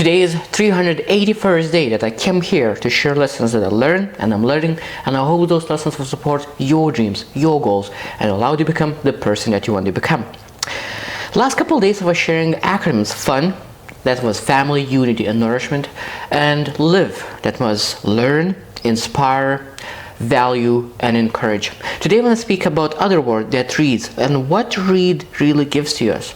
Today is 381st day that I came here to share lessons that I learned and I'm learning, and I hope those lessons will support your dreams, your goals, and allow you to become the person that you want to become. Last couple of days I was sharing acronyms: FUN, that was family, unity, and nourishment, and LIVE, that was learn, inspire, value, and encourage. Today I want to speak about other word that reads, and what read really gives to us.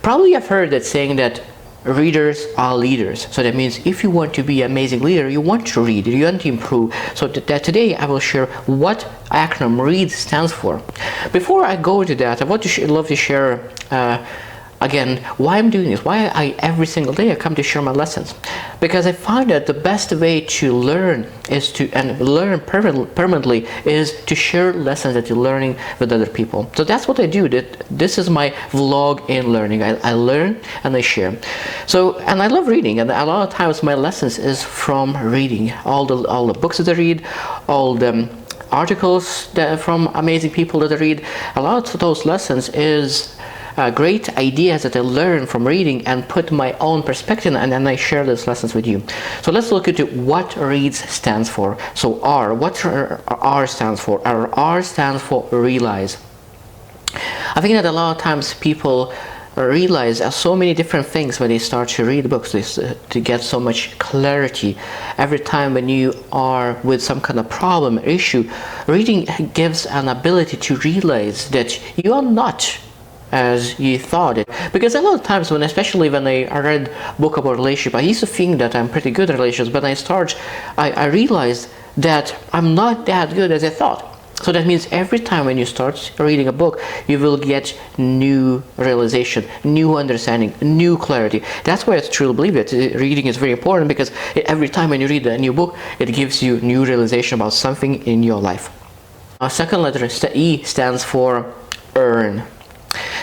Probably you've heard that saying that readers are leaders. So that means if you want to be an amazing leader, you want to read, you want to improve. So that today I will share what acronym READ stands for. Before I go into that, I want to love to share again why I'm doing this, why every single day I come to share my lessons. Because I find that the best way to learn is to, and learn permanently, is to share lessons that you're learning with other people. So that's what I do. This is my vlog in learning. I learn and I share. So, and I love reading, and a lot of times my lessons is from reading. All the books that I read, all the articles from amazing people that I read. A lot of those lessons is great ideas that I learn from reading and put my own perspective, and then I share those lessons with you. So let's look into what READS stands for. So R, what R stands for? R stands for realize. I think that a lot of times people realize so many different things when they start to read books, to get so much clarity. Every time when you are with some kind of problem, issue, reading gives an ability to realize that you are not as you thought it. Because a lot of times especially when I read book about relationship, I used to think that I'm pretty good at relationships, but I realized that I'm not that good as I thought. So that means every time when you start reading a book, you will get new realization, new understanding, new clarity. That's why I truly believe that reading is very important, because every time when you read a new book, it gives you new realization about something in your life. Our second letter, E, stands for earn.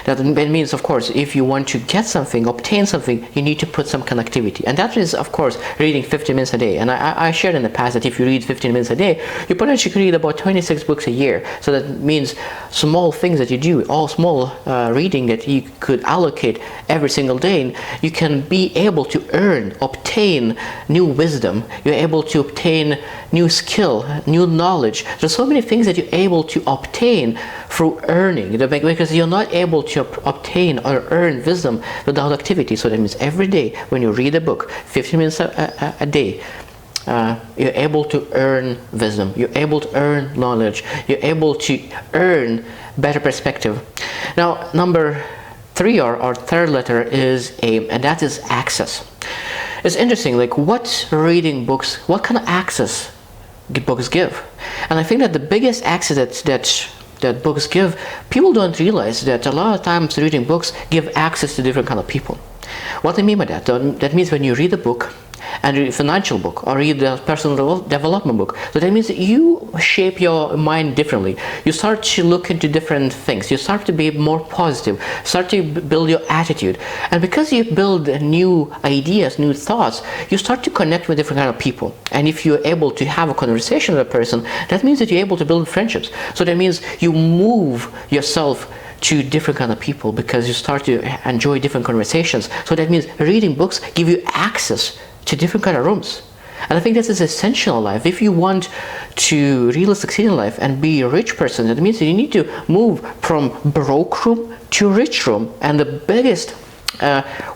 That means, of course, if you want to get something, obtain something, you need to put some connectivity. And that is, of course, reading 15 minutes a day. And I shared in the past that if you read 15 minutes a day, you potentially could read about 26 books a year. So that means small things that you do, all small reading that you could allocate every single day, you can be able to obtain new wisdom. You're able to obtain new skill, new knowledge. There's so many things that you're able to obtain through earning, because you're not able to obtain or earn wisdom without activity. So that means every day when you read a book, 15 minutes a day, you're able to earn wisdom, you're able to earn knowledge, you're able to earn better perspective. Now, number 3, or our third letter, is A, and that is access. It's interesting, like what reading books, what kind of access books give. And I think that the biggest access that books give, people don't realize that a lot of times reading books give access to different kind of people. What I mean by that? That means when you read a book, and read a financial book, or read a personal development book, so that means that you shape your mind differently. You start to look into different things. You start to be more positive, start to build your attitude. And because you build new ideas, new thoughts, you start to connect with different kind of people. And if you're able to have a conversation with a person, that means that you're able to build friendships. So that means you move yourself to different kind of people, because you start to enjoy different conversations. So that means reading books give you access to different kind of rooms. And I think this is essential in life. If you want to really succeed in life and be a rich person, that means that you need to move from broke room to rich room. And the biggest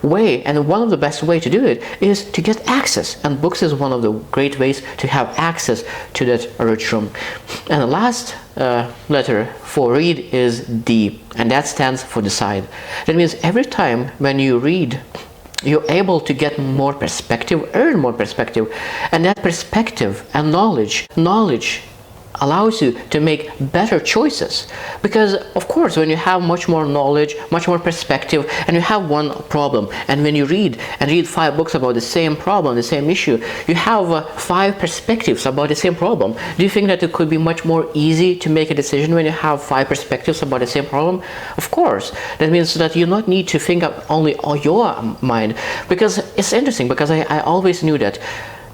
way, and one of the best way to do it, is to get access. And books is one of the great ways to have access to that rich room. And the last letter for read is D, and that stands for decide. That means every time when you read, you're able to get more perspective, earn more perspective, and that perspective and knowledge allows you to make better choices. Because of course, when you have much more knowledge, much more perspective, and you have one problem, and when you read 5 books about the same problem, the same issue, you have 5 perspectives about the same problem. Do you think that it could be much more easy to make a decision when you have 5 perspectives about the same problem? Of course. That means that you not need to think of only on your mind. Because it's interesting, because I always knew that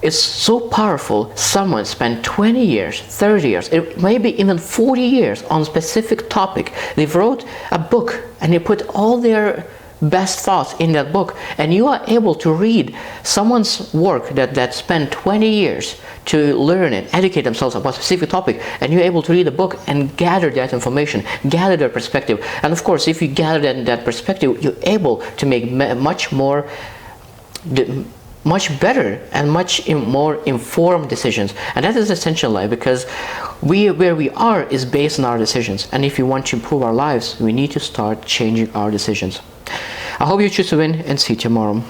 it's so powerful. Someone spent 20 years, 30 years, maybe even 40 years on a specific topic. They wrote a book and they put all their best thoughts in that book, and you are able to read someone's work that spent 20 years to learn and educate themselves about a specific topic, and you're able to read a book and gather that information, gather their perspective. And of course, if you gather that perspective, you're able to make much better and much more informed decisions. And that is essential in life, because where we are is based on our decisions. And if we want to improve our lives, we need to start changing our decisions. I hope you choose to win, and see you tomorrow.